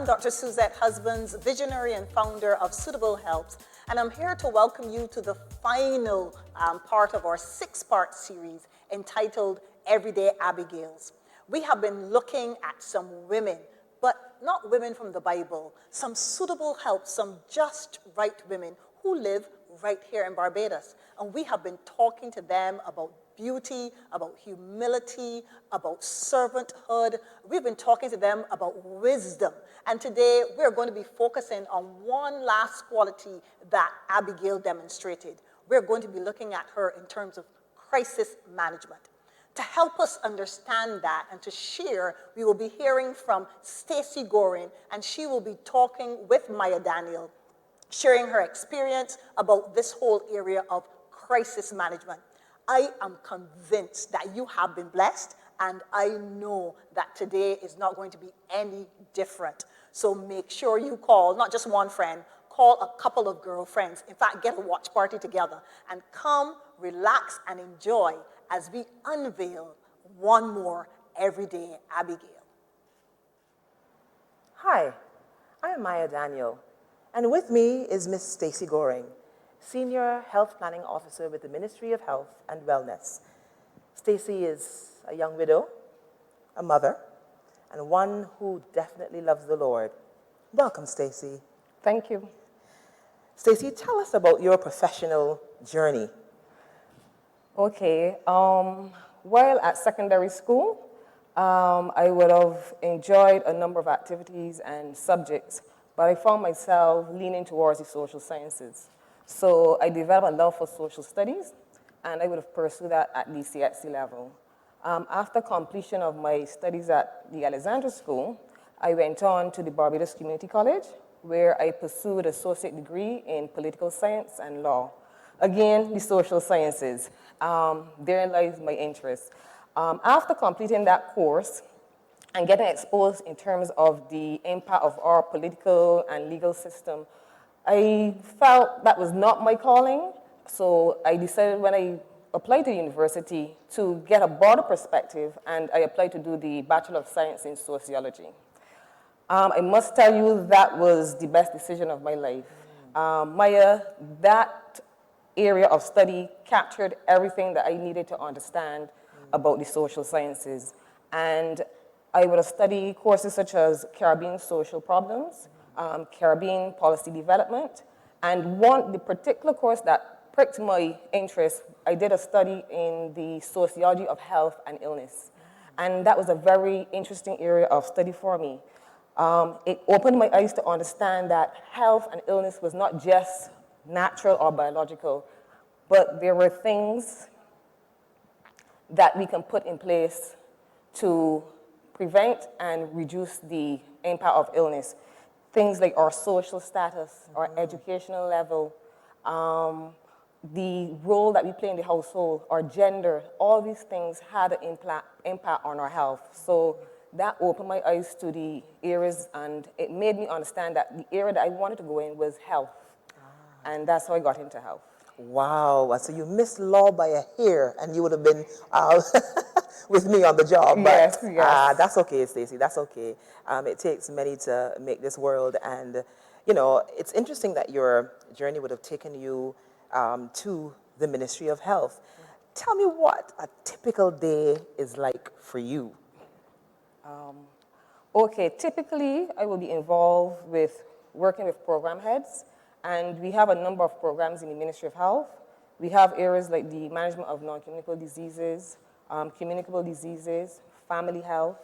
I'm Dr. Suzette Husbands, visionary and founder of Suitable Helps, and I'm here to welcome you to the final part of our 6-part series entitled Everyday Abigails. We have been looking at some women, but not women from the Bible, some suitable help, some just right women who live right here in Barbados. And we have been talking to them about beauty, about humility, about servanthood. We've been talking to them about wisdom. And today we're going to be focusing on one last quality that Abigail demonstrated. We're going to be looking at her in terms of crisis management. To help us understand that and to share, we will be hearing from Stacy Goring, and she will be talking with Maya Daniel, sharing her experience about this whole area of crisis management. I am convinced that you have been blessed, and I know that today is not going to be any different. So make sure you call, not just one friend, call a couple of girlfriends. In fact, get a watch party together and come, relax, and enjoy as we unveil one more Everyday Abigail. Hi, I am Maya Daniel, and with me is Miss Stacy Goring, Senior Health Planning Officer with the Ministry of Health and Wellness. Stacy is a young widow, a mother, and one who definitely loves the Lord. Welcome, Stacy. Thank you. Stacy, tell us about your professional journey. Okay, while at secondary school, I would have enjoyed a number of activities and subjects, but I found myself leaning towards the social sciences. So I developed a love for social studies, and I would have pursued that at the CXC level. After completion of my studies at the Alexandra School, I went on to the Barbados Community College, where I pursued an associate degree in political science and law. Again, the social sciences. Therein lies my interest. After completing that course and getting exposed in terms of the impact of our political and legal system, I felt that was not my calling, so I decided when I applied to university to get a broader perspective, and I applied to do the Bachelor of Science in Sociology. I must tell you that was the best decision of my life. Maya, that area of study captured everything that I needed to understand about the social sciences. And I would have studied courses such as Caribbean social problems, Caribbean policy development, and the particular course that pricked my interest, I did a study in the sociology of health and illness. And that was a very interesting area of study for me. It opened my eyes to understand that health and illness was not just natural or biological, but there were things that we can put in place to prevent and reduce the impact of illness. Things like our social status, our educational level, the role that we play in the household, our gender, all these things had an impact on our health. So that opened my eyes to the areas, and it made me understand that the area that I wanted to go in was health. And that's how I got into health. Wow, so you missed law by a hair, and you would have been with me on the job. Yes, but yes. That's okay, Stacy, that's okay. It takes many to make this world, and you know, it's interesting that your journey would have taken you to the Ministry of Health. Tell me what a typical day is like for you. Okay, typically I will be involved with working with program heads, and we have a number of programs in the Ministry of Health. We have areas like the management of non-communicable diseases, communicable diseases, family health.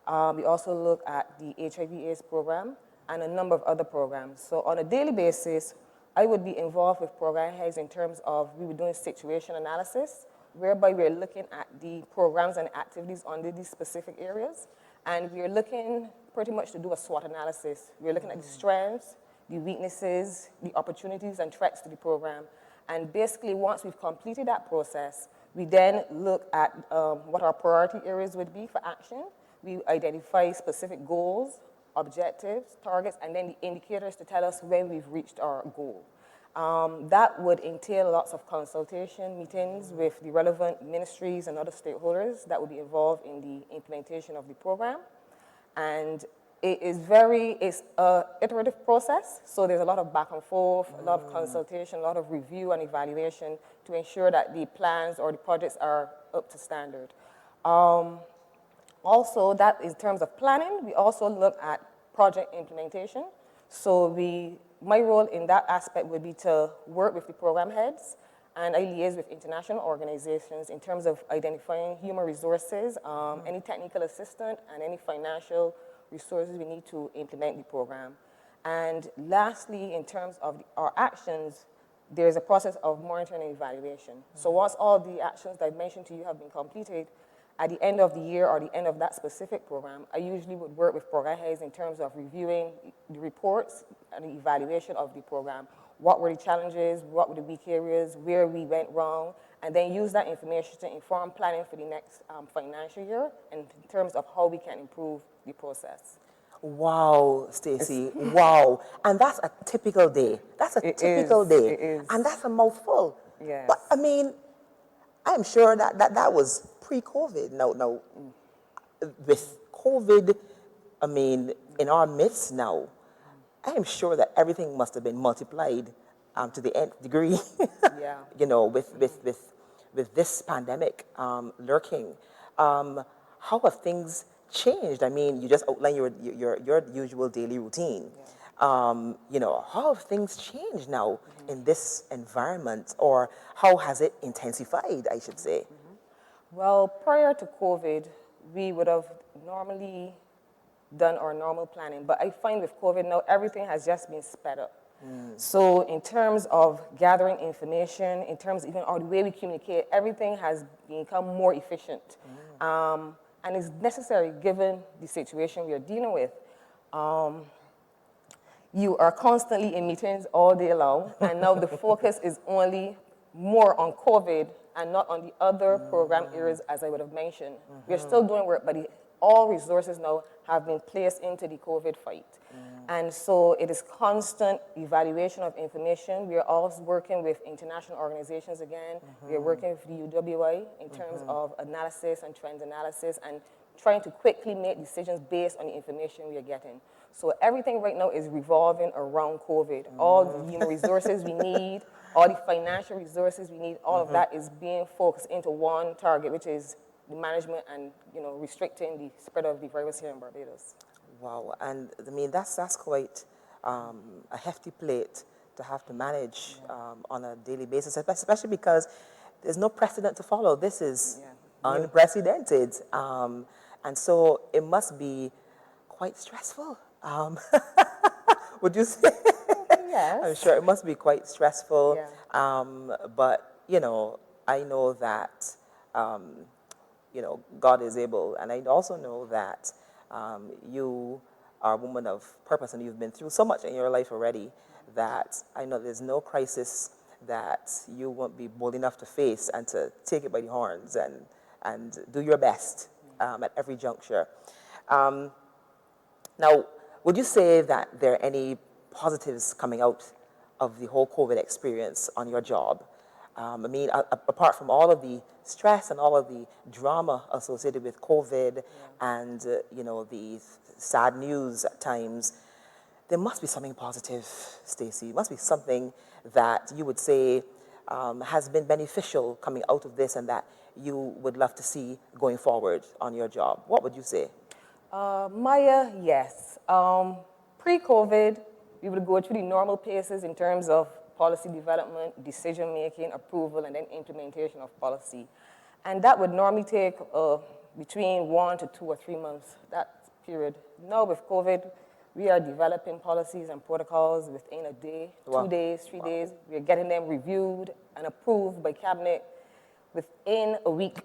We also look at the HIV/AIDS program and a number of other programs. So on a daily basis, I would be involved with program heads in terms of we were doing situation analysis, whereby we're looking at the programs and activities under these specific areas. And we're looking pretty much to do a SWOT analysis. We're looking at the strengths, the weaknesses, the opportunities and threats to the program. And basically, once we've completed that process, we then look at what our priority areas would be for action. We identify specific goals, objectives, targets, and then the indicators to tell us when we've reached our goal. That would entail lots of consultation meetings with the relevant ministries and other stakeholders that would be involved in the implementation of the program. And It's a iterative process, so there's a lot of back and forth, a lot of consultation, a lot of review and evaluation to ensure that the plans or the projects are up to standard. Also, that in terms of planning, we also look at project implementation. So my role in that aspect would be to work with the program heads, and I liaise with international organizations in terms of identifying human resources, any technical assistance, and any financial resources we need to implement the program. And lastly, in terms of our actions, there's a process of monitoring and evaluation. So once all the actions that I've mentioned to you have been completed, at the end of the year or the end of that specific program, I usually would work with program heads in terms of reviewing the reports and the evaluation of the program. What were the challenges, what were the weak areas, where we went wrong, and then use that information to inform planning for the next financial year in terms of how we can improve the process. Wow, Stacy, wow. And that's a typical day. That's a typical day. It is. And that's a mouthful. Yes. But I mean, I'm sure that was pre-COVID. No, with COVID, I mean, in our midst now, I am sure that everything must have been multiplied to the nth degree. Yeah. You know, with this pandemic lurking. How have things changed? I mean, you just outlined your usual daily routine. Yeah. You know, how have things changed now in this environment, or how has it intensified, I should say? Well, prior to COVID, we would have normally done our normal planning, but I find with COVID now, everything has just been sped up. So in terms of gathering information, in terms of even the way we communicate, everything has become more efficient. And it's necessary given the situation we are dealing with. You are constantly in meetings all day long, and now the focus is only more on COVID and not on the other program areas, as I would have mentioned. We're still doing work, but all resources now have been placed into the COVID fight. And so it is constant evaluation of information. We are also working with international organizations again. We are working with the UWI in terms of analysis and trends analysis and trying to quickly make decisions based on the information we are getting. So everything right now is revolving around COVID. All the human resources we need, all the financial resources we need, all of that is being focused into one target, which is the management and restricting the spread of the virus here in Barbados. Wow, and I mean, that's quite a hefty plate to have to manage on a daily basis, especially because there's no precedent to follow. This is unprecedented. And so it must be quite stressful. Would you say? Yes. I'm sure it must be quite stressful. Yeah. But, I know that, God is able. And I also know that you are a woman of purpose, and you've been through so much in your life already that I know there's no crisis that you won't be bold enough to face and to take it by the horns and do your best at every juncture. Now, would you say that there are any positives coming out of the whole COVID experience on your job? I mean, apart from all of the stress and all of the drama associated with COVID and, the sad news at times, there must be something positive, Stacy. It must be something that you would say has been beneficial coming out of this and that you would love to see going forward on your job. What would you say? Maya, yes. Pre-COVID, we would go through the normal paces in terms of policy development, decision-making, approval, and then implementation of policy. And that would normally take between 1 to 2 or 3 months, that period. Now with COVID, we are developing policies and protocols within a day, 2 days, 3 days. We are getting them reviewed and approved by cabinet within a week,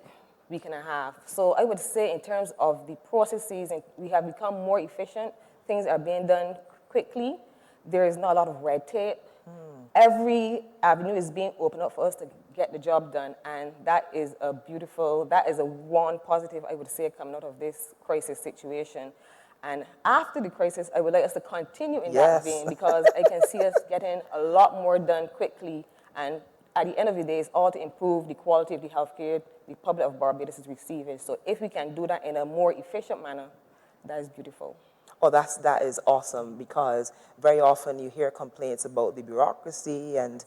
week and a half. So I would say in terms of the processes, we have become more efficient. Things are being done quickly. There is not a lot of red tape. Every avenue is being opened up for us to get the job done, and that is a one positive, I would say, coming out of this crisis situation. And after the crisis, I would like us to continue in that vein because I can see us getting a lot more done quickly, and at the end of the day, it's all to improve the quality of the healthcare the public of Barbados is receiving. So if we can do that in a more efficient manner, that is beautiful. Oh, that is awesome, because very often you hear complaints about the bureaucracy and,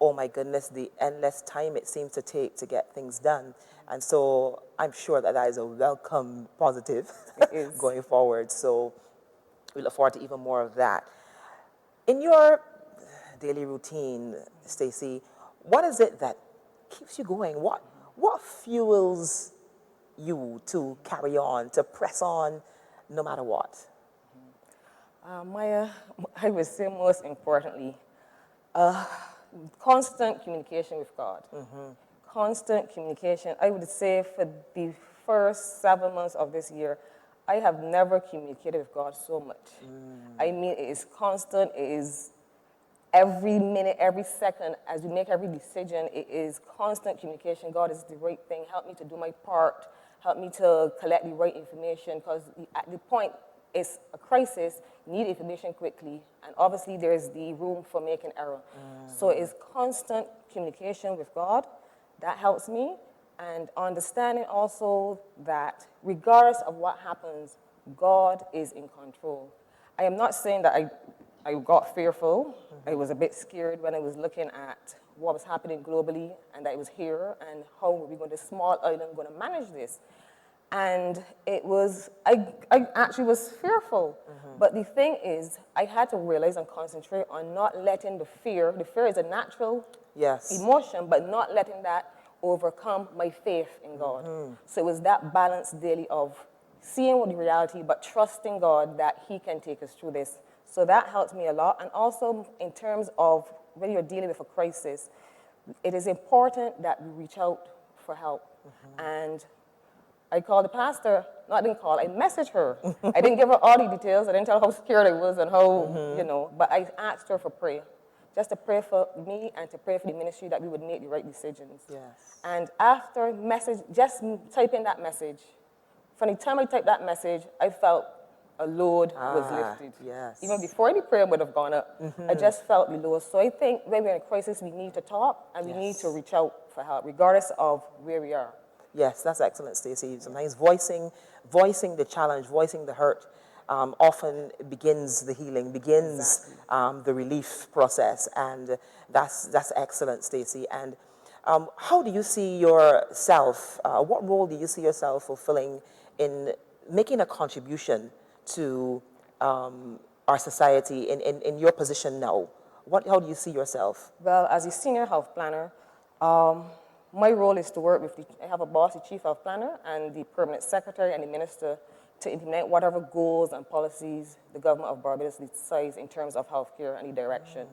oh my goodness, the endless time it seems to take to get things done. And so I'm sure that is a welcome positive It is. going forward. So we look forward to even more of that. In your daily routine, Stacy, what is it that keeps you going? What fuels you to carry on, to press on, no matter what? Maya, I would say most importantly, constant communication with God. Constant communication. I would say for the first 7 months of this year, I have never communicated with God so much. I mean, it is constant. It is every minute, every second, as we make every decision, it is constant communication. God is the right thing. Help me to do my part. Help me to collect the right information, because at the point it's a crisis, you need information quickly, and obviously there's the room for making error. So it's constant communication with God. That helps me, and understanding also that regardless of what happens, God is in control. I am not saying that I got fearful. I was a bit scared when I was looking at what was happening globally, and that it was here, and how were we going, this small island, going to manage this? And it was, I actually was fearful. But the thing is, I had to realize and concentrate on not letting the fear is a natural emotion, but not letting that overcome my faith in God. So it was that balance daily of seeing with the reality, but trusting God that He can take us through this. So that helped me a lot. And also in terms of when you're dealing with a crisis, it is important that we reach out for help. And I called the pastor, no, I didn't call, I messaged her. I didn't give her all the details. I didn't tell her how scared I was and how, but I asked her for prayer. Just to pray for me and to pray for the ministry that we would make the right decisions. Yes. And after just typing that message, from the time I typed that message, I felt a load was lifted. Yes. Even before the prayer would have gone up, I just felt the load. So I think when we're in a crisis, we need to talk and we need to reach out for help, regardless of where we are. Yes, that's excellent, Stacy. Sometimes voicing the challenge, voicing the hurt, often begins the healing, begins the relief process, and that's excellent, Stacy. And how do you see yourself? What role do you see yourself fulfilling in making a contribution to our society in your position now? How do you see yourself? Well, as a senior health planner, my role is to work with I have a boss, the chief health planner, and the permanent secretary and the minister to implement whatever goals and policies the government of Barbados decides in terms of healthcare and the direction.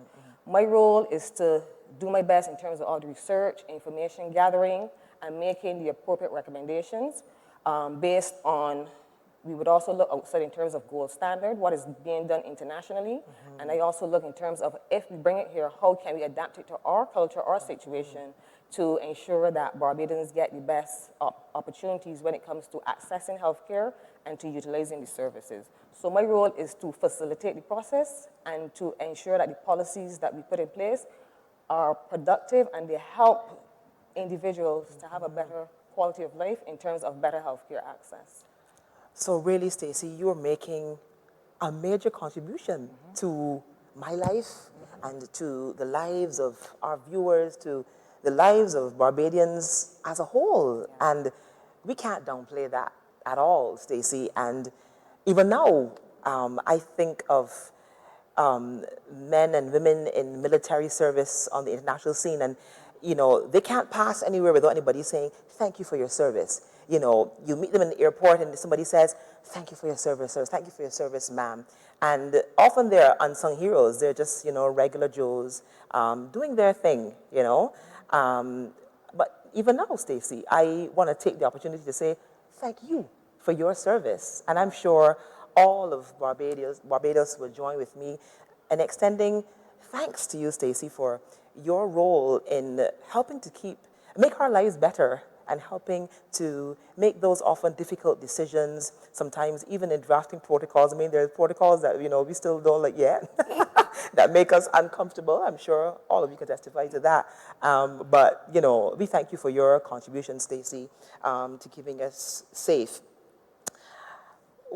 My role is to do my best in terms of all the research, information gathering, and making the appropriate recommendations based on, we would also look outside in terms of gold standard, what is being done internationally, and I also look in terms of if we bring it here, how can we adapt it to our culture, our situation, to ensure that Barbadians get the best opportunities when it comes to accessing healthcare and to utilizing the services. So my role is to facilitate the process and to ensure that the policies that we put in place are productive and they help individuals to have a better quality of life in terms of better healthcare access. So really, Stacy, you're making a major contribution to my life and to the lives of our viewers, to the lives of Barbadians as a whole. And we can't downplay that at all, Stacy. And even now, I think of men and women in military service on the international scene, and they can't pass anywhere without anybody saying, thank you for your service. You meet them in the airport and somebody says, thank you for your service, sir. Thank you for your service, ma'am. And often they're unsung heroes. They're just, regular Joes doing their thing, But even now, Stacy, I want to take the opportunity to say thank you for your service. And I'm sure all of Barbados will join with me in extending thanks to you, Stacy, for your role in helping to make our lives better and helping to make those often difficult decisions, sometimes even in drafting protocols. I mean, there are protocols that, we still don't like yet, that make us uncomfortable. I'm sure all of you can testify to that. But, we thank you for your contribution, Stacy, to keeping us safe.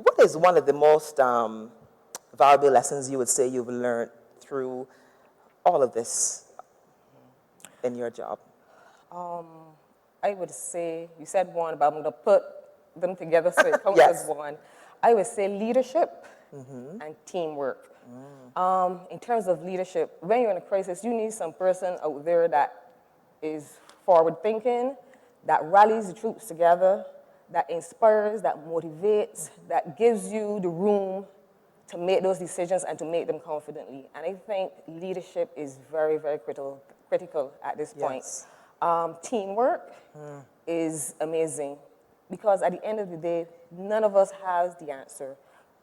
what is one of the most valuable lessons you would say you've learned through all of this in your job? I would say, you said one, but I'm going to put them together so it counts Yes. as one. I would say leadership and teamwork. In terms of leadership, when you're in a crisis, you need some person out there that is forward-thinking, that rallies the troops together, that inspires, that motivates, that gives you the room to make those decisions and to make them confidently. And I think leadership is very, very critical at this point. Yes. Teamwork is amazing because at the end of the day, none of us has the answer.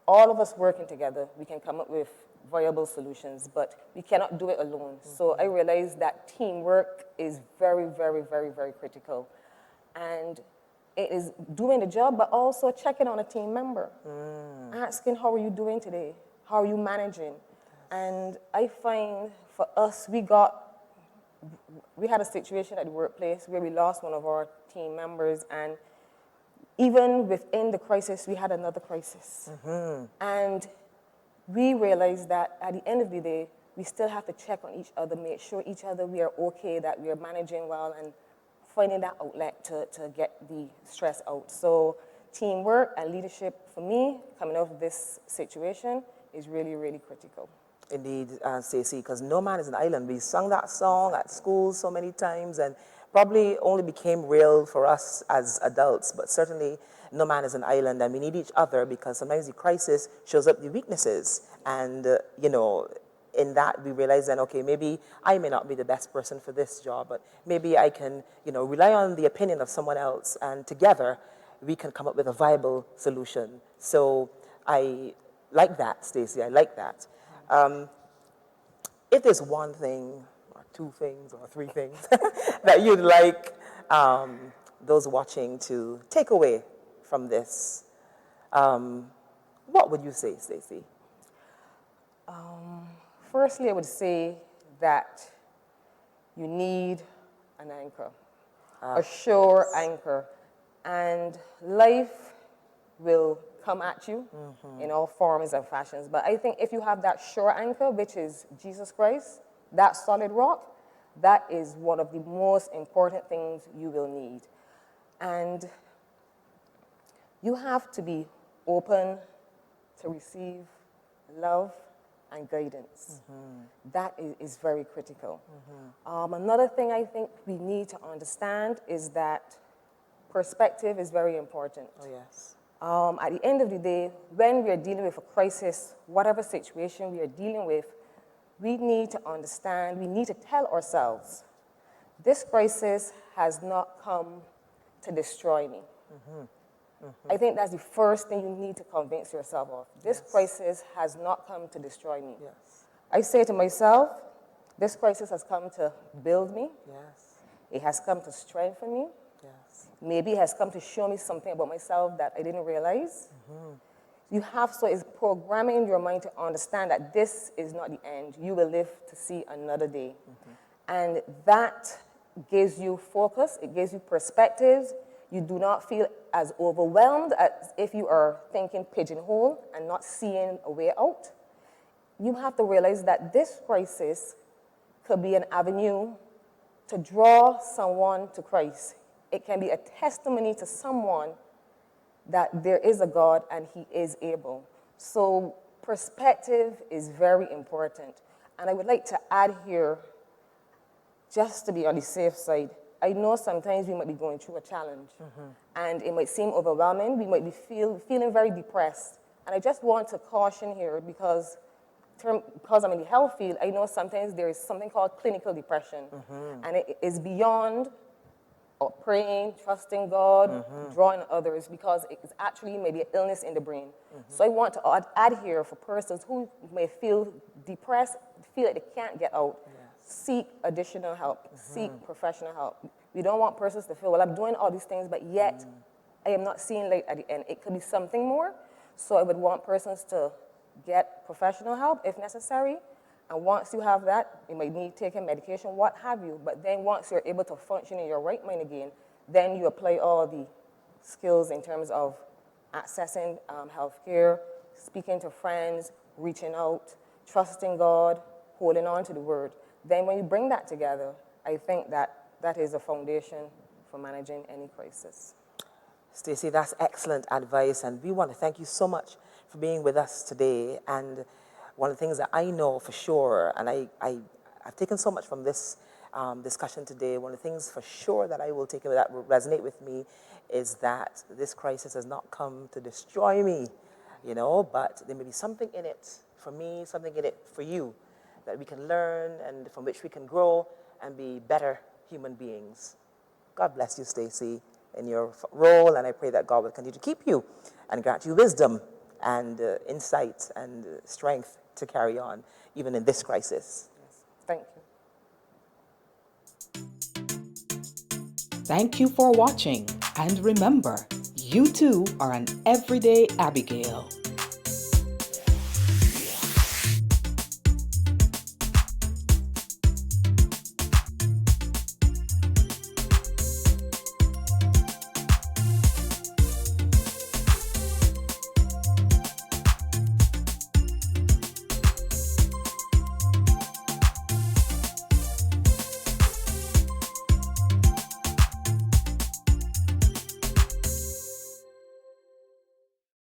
All of us working together, we can come up with viable solutions, but we cannot do it alone. So I realized that teamwork is very, very, very, very critical. And it is doing the job, but also checking on a team member. Asking, how are you doing today? How are you managing? And I find for us, we had a situation at the workplace where we lost one of our team members, and even within the crisis, we had another crisis. And we realized that at the end of the day, we still have to check on each other, make sure each other we are okay, that we are managing well, and finding that outlet to get the stress out. So teamwork and leadership, for me, coming out of this situation, is really, really critical. Indeed, Stacy, because no man is an island. We sung that song at school so many times, and probably only became real for us as adults, but certainly no man is an island, and we need each other because sometimes the crisis shows up the weaknesses. And, in that we realize then, okay, maybe I may not be the best person for this job, but maybe I can, rely on the opinion of someone else, and together we can come up with a viable solution. So I like that, Stacy, I like that. If there's one thing, or two things, or three things that you'd like those watching to take away from this, what would you say, Stacy? Firstly, I would say that you need an anchor, a sure anchor, and life will come at you in all forms and fashions. But I think if you have that sure anchor, which is Jesus Christ, that solid rock, that is one of the most important things you will need. And you have to be open to receive love and guidance. That is very critical. Another thing I think we need to understand is that perspective is very important. Oh, yes. At the end of the day, when we are dealing with a crisis, whatever situation we are dealing with, we need to understand, we need to tell ourselves, this crisis has not come to destroy me. I think that's the first thing you need to convince yourself of. This crisis has not come to destroy me. Yes. I say to myself, this crisis has come to build me. Yes. It has come to strengthen me. Yes. Maybe it has come to show me something about myself that I didn't realize. So it's programming your mind to understand that this is not the end. You will live to see another day. And that gives you focus, it gives you perspectives. You do not feel as overwhelmed as if you are thinking pigeonhole and not seeing a way out. You have to realize that this crisis could be an avenue to draw someone to Christ. It can be a testimony to someone that there is a God and he is able. So perspective is very important. And I would like to add here, just to be on the safe side, I know sometimes we might be going through a challenge and it might seem overwhelming. We might be feeling very depressed. And I just want to caution here because I'm in the health field, I know sometimes there is something called clinical depression. And it is beyond praying, trusting God, drawing others, because it's actually maybe an illness in the brain. So I want to add here for persons who may feel depressed, feel like they can't get out, seek additional help, seek professional help. We don't want persons to feel, well, I'm doing all these things, but yet I am not seeing light at the end. It could be something more. So I would want persons to get professional help if necessary. And once you have that, you might need taking medication, what have you. But then once you're able to function in your right mind again, then you apply all the skills in terms of accessing healthcare, speaking to friends, reaching out, trusting God, holding on to the word. Then when you bring that together, I think that that is a foundation for managing any crisis. Stacy, that's excellent advice, and we want to thank you so much for being with us today. And one of the things that I know for sure, and I've taken so much from this discussion today, one of the things for sure that I will take that will resonate with me is that this crisis has not come to destroy me, but there may be something in it for me, something in it for you, that we can learn and from which we can grow and be better human beings. God bless you, Stacy, in your role, and I pray that God will continue to keep you and grant you wisdom and insight and strength to carry on, even in this crisis. Yes. Thank you. Thank you for watching, and remember, you too are an everyday Abigail.